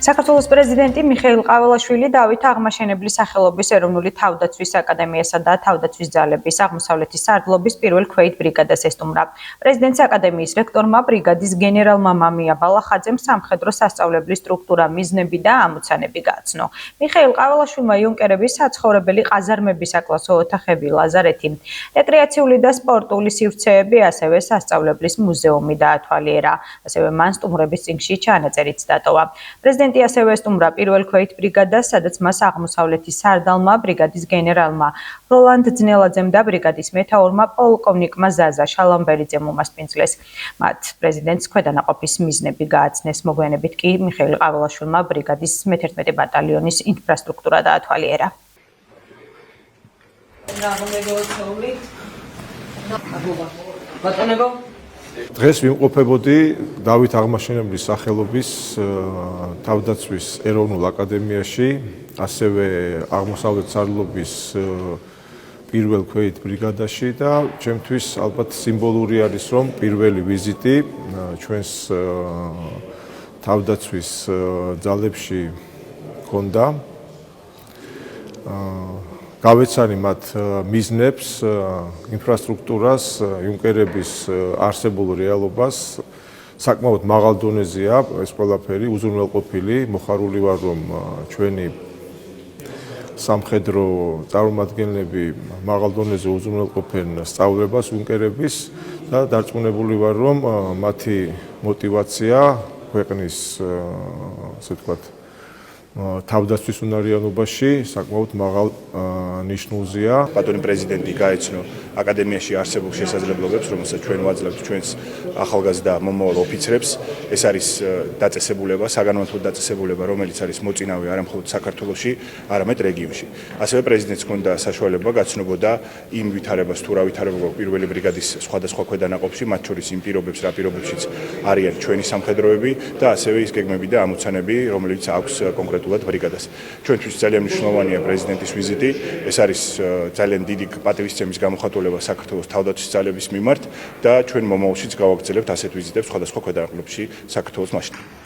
საქართველოს პრეზიდენტი მიხეილ ყაველაშვილი დავით აღმაშენებლის სახელობის ეროვნული თავდაცვის აკადემიასა და თავდაცვის ძალების აღმოსავლეთის სარდლობის პირველ ქვეით ბრიგადას ესტუმრა. პრეზიდენტის აკადემიის რექტორმა ბრიგადის გენერალმა მამია ბალახაძემ სამხედრო სასწავლებლის სტრუქტურა, მიზნები და ამოცანები გააცნო. მიხეილ ყაველაშვილმა იუნკერების საცხოვრებელი ყაზარმების საკლასო ოთახები, ლაზარეთი, რეკრეაციული და სპორტული სივრცეები, ასევე სასწავლებლის მუზეუმი დაათვალიერა. ასევე მან სტუმრების წიგნში ჩანაწერიც დატოვა. პრეზიდენტი ასევე ესტუმრა პირველ ქვეით ბრიგადას, სადაც მას აღმოსავლეთის სარდალმა, ბრიგადის გენერალმა როლანდ ძნელაძემ და ბრიგადის მეთაურმა პოლკოვნიკმა ზაზა შალამბერიძემ უმასპინძლეს. მათ პრეზიდენტს ქვედანაყოფის მიზნები გააცნეს. მოგვიანებით კი მიხეილ ყაველაშვილმა ბრიგადის 11 ბატალიონის ინფრასტრუქტურა დაათვალიერა. დღეს ვიმყოფებოდი დავით აღმაშენებლის სახელობის თავდაცვის ეროვნულ აკადემიაში, ასევე აღმოსავლეთ სარდლობის პირველ ქვეით ბრიგადაში და ჩემთვის ალბათ სიმბოლური არის, რომ პირველი ვიზიტი ჩვენს თავდაცვის ძალებში ჰქონდა. გავეცანი მათ მიზნებს, ინფრასტრუქტურას, იუნკერების არსებულ რეალობას. საკმაოდ მაღალ დონეზეა ეს ყველაფერი, უზრუნველყოფილი. მოხარული ვარ, რომ ჩვენი სამხედრო წარმომადგენლები მაღალ დონეზე უზრუნველყოფენ სწავლებას იუნკერების და დარწმუნებული ვარ, რომ მათი мотивация ქვეყნის, ასე ვთქვათ, თავდაცვის უნარიანობაში საკმაოდ მაღალ ნიშნულზეა. ბატონი პრეზიდენტი გაეცნო აკადემიაში არსებულ შესაძლებლობებს, რომელსაც ჩვენ ვაძლევთ ჩვენს ახალგაზრდა მომავალ ოფიცრებს. ეს არის დაწესებულება, საგანმანათლებლო დაწესებულება, რომელიც არის მოწინავე არა მხოლოდ საქართველოში, არამედ რეგიონში. ასევე პრეზიდენტს ჰქონდა საშუალება გაცნობოდა იმ ვითარებას თუ რა ვითარება პირველი ბრიგადის სხვადასხვა ქვედანაყოფში, მათ შორის იმ პირობებს, რა პირობებშიც არიან ჩვენი სამხედროები და ასევე ის გეგმები და ამოცანები, რომელიც აქვს კონკრეტულად ბრიგადას. ჩვენთვის ძალიან მნიშვნელოვანია პრეზიდენტის ვიზიტი. ეს არის ძალიან დიდი პატივისცემის გამოხატულება საქართველოს თავდაცვის ძალების მიმართ და ჩვენ მომავალშიც გავაგრძელებთ ასეთ ვიზიტებს სხვადასხვა ქვედანაყოფებში საქართველოს მასშტაბით.